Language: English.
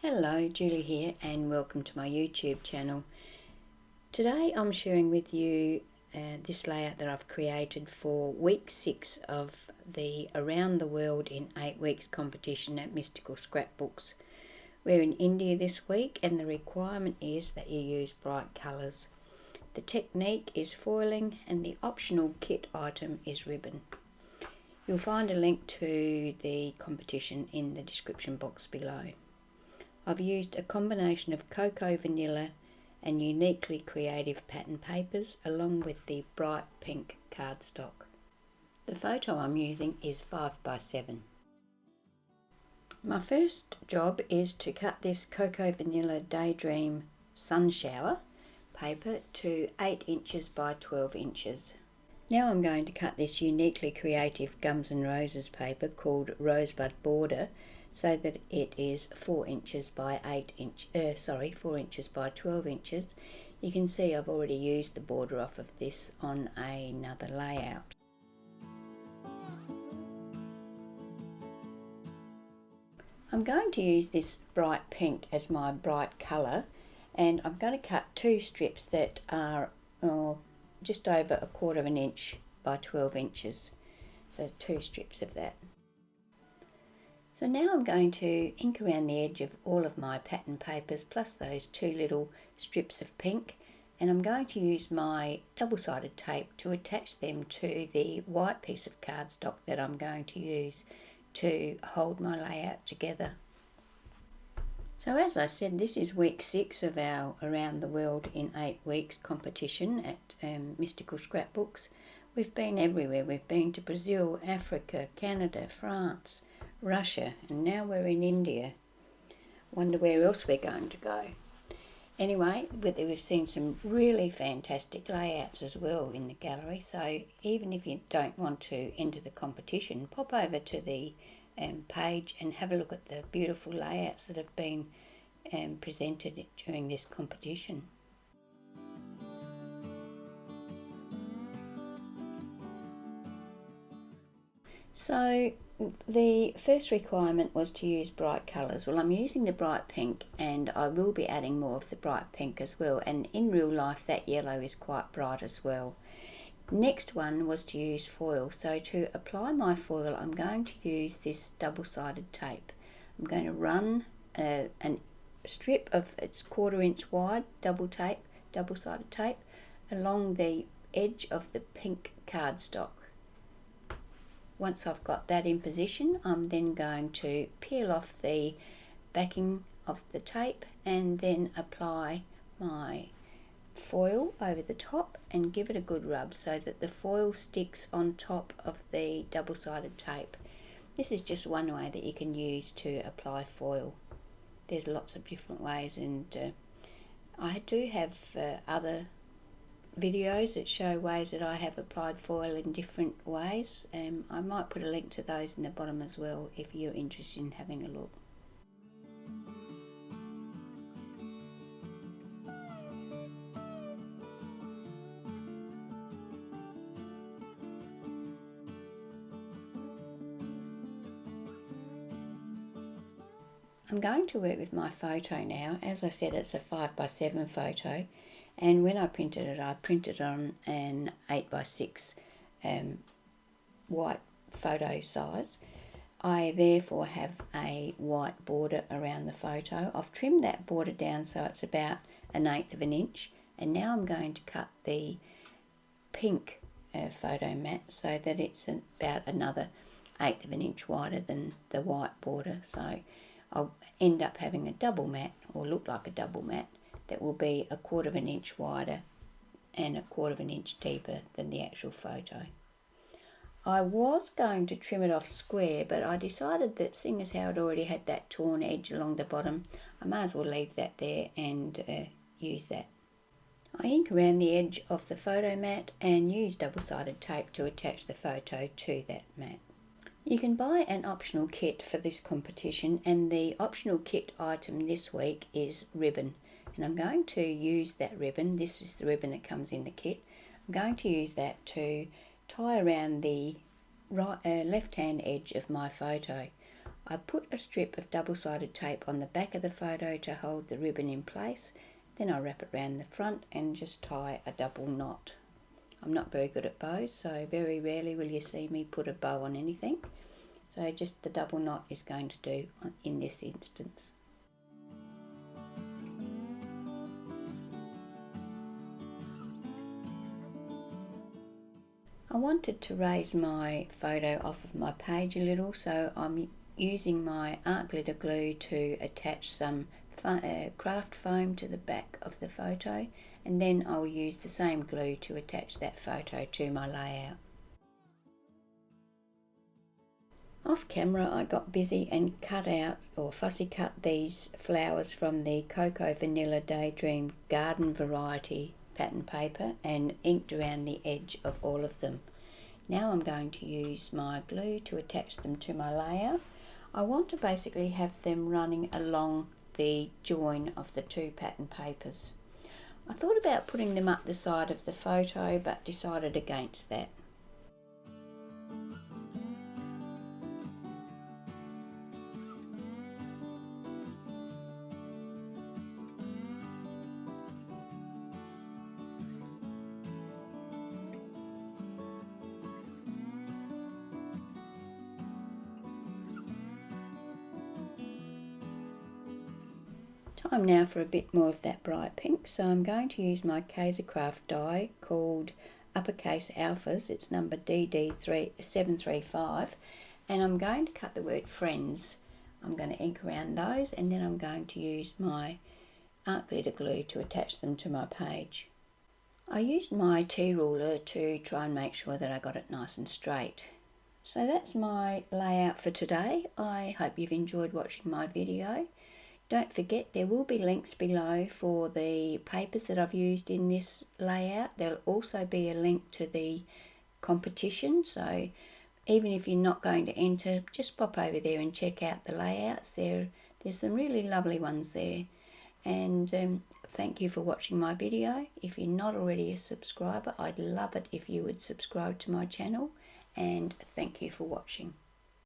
Hello, Julie here and welcome to my YouTube channel. Today I'm sharing with you this layout that I've created for week 6 of the Around the World in 8 Weeks competition at Mystical Scrapbooks. We're in India this week and the requirement is that you use bright colours. The technique is foiling and the optional kit item is ribbon. You'll find a link to the competition in the description box below. I've used a combination of cocoa vanilla and uniquely creative pattern papers along with the bright pink cardstock. The photo I'm using is 5x7. My first job is to cut this cocoa vanilla Daydream sun shower paper to 8 inches by 12 inches. Now I'm going to cut this uniquely creative Gums and Roses paper called Rosebud Border so that it is 4 inches by 4 inches by 12 inches. You can see I've already used the border off of this on another layout. I'm going to use this bright pink as my bright colour, and I'm going to cut 2 strips that are just over 1/4 inch by 12 inches. So 2 strips of that. So now I'm going to ink around the edge of all of my pattern papers plus those 2 little strips of pink, and I'm going to use my double-sided tape to attach them to the white piece of cardstock that I'm going to use to hold my layout together. So as I said, this is week 6 of our Around the World in 8 Weeks competition at Mystical Scrapbooks. We've been everywhere. We've been to Brazil, Africa, Canada, France, Russia, and now we're in India. Wonder where else we're going to go. Anyway, we've seen some really fantastic layouts as well in the gallery, so even if you don't want to enter the competition, pop over to the page and have a look at the beautiful layouts that have been presented during this competition. So the first requirement was to use bright colours. Well, I'm using the bright pink and I will be adding more of the bright pink as well, and in real life that yellow is quite bright as well. Next one was to use foil. So to apply my foil I'm going to use this double-sided tape. I'm going to run a strip of it's 1/4 inch wide double-sided tape along the edge of the pink cardstock. Once I've got that in position, I'm then going to peel off the backing of the tape and then apply my foil over the top and give it a good rub so that the foil sticks on top of the double-sided tape. This is just one way that you can use to apply foil. There's lots of different ways, and I do have other videos that show ways that I have applied foil in different ways. I might put a link to those in the bottom as well if you're interested in having a look. I'm going to work with my photo now. As I said, it's a 5x7 photo, and when I printed it, I printed on an 8x6 white photo size. I therefore have a white border around the photo. I've trimmed that border down so it's about 1/8 inch, and now I'm going to cut the pink photo mat so that it's about another 1/8 inch wider than the white border. So I'll end up having a double mat, or look like a double mat, that will be 1/4 inch wider and 1/4 inch deeper than the actual photo. I was going to trim it off square, but I decided that seeing as how it already had that torn edge along the bottom, I may as well leave that there and use that. I ink around the edge of the photo mat and use double-sided tape to attach the photo to that mat. You can buy an optional kit for this competition, and the optional kit item this week is ribbon. And I'm going to use that ribbon. This is the ribbon that comes in the kit. I'm going to use that to tie around the left hand edge of my photo. I put a strip of double-sided tape on the back of the photo to hold the ribbon in place. Then I wrap it around the front and just tie a double knot. I'm not very good at bows, so very rarely will you see me put a bow on anything. So just the double knot is going to do in this instance. I wanted to raise my photo off of my page a little, so I'm using my art glitter glue to attach some craft foam to the back of the photo, and then I'll use the same glue to attach that photo to my layout. Off camera I got busy and cut out or fussy cut these flowers from the Cocoa Vanilla Daydream garden variety pattern paper and inked around the edge of all of them. Now I'm going to use my glue to attach them to my layout. I want to basically have them running along the join of the two pattern papers. I thought about putting them up the side of the photo but decided against that. Time now for a bit more of that bright pink, so I'm going to use my Papercraft die called uppercase alphas. It's number DD735, and I'm going to cut the word friends. I'm going to ink around those, and then I'm going to use my art glitter glue to attach them to my page. I used my T-ruler to try and make sure that I got it nice and straight. So that's my layout for today. I hope you've enjoyed watching my video. Don't forget, there will be links below for the papers that I've used in this layout. There'll also be a link to the competition, so even if you're not going to enter, just pop over there and check out the layouts. There's some really lovely ones there. And thank you for watching my video. If you're not already a subscriber, I'd love it if you would subscribe to my channel, and thank you for watching.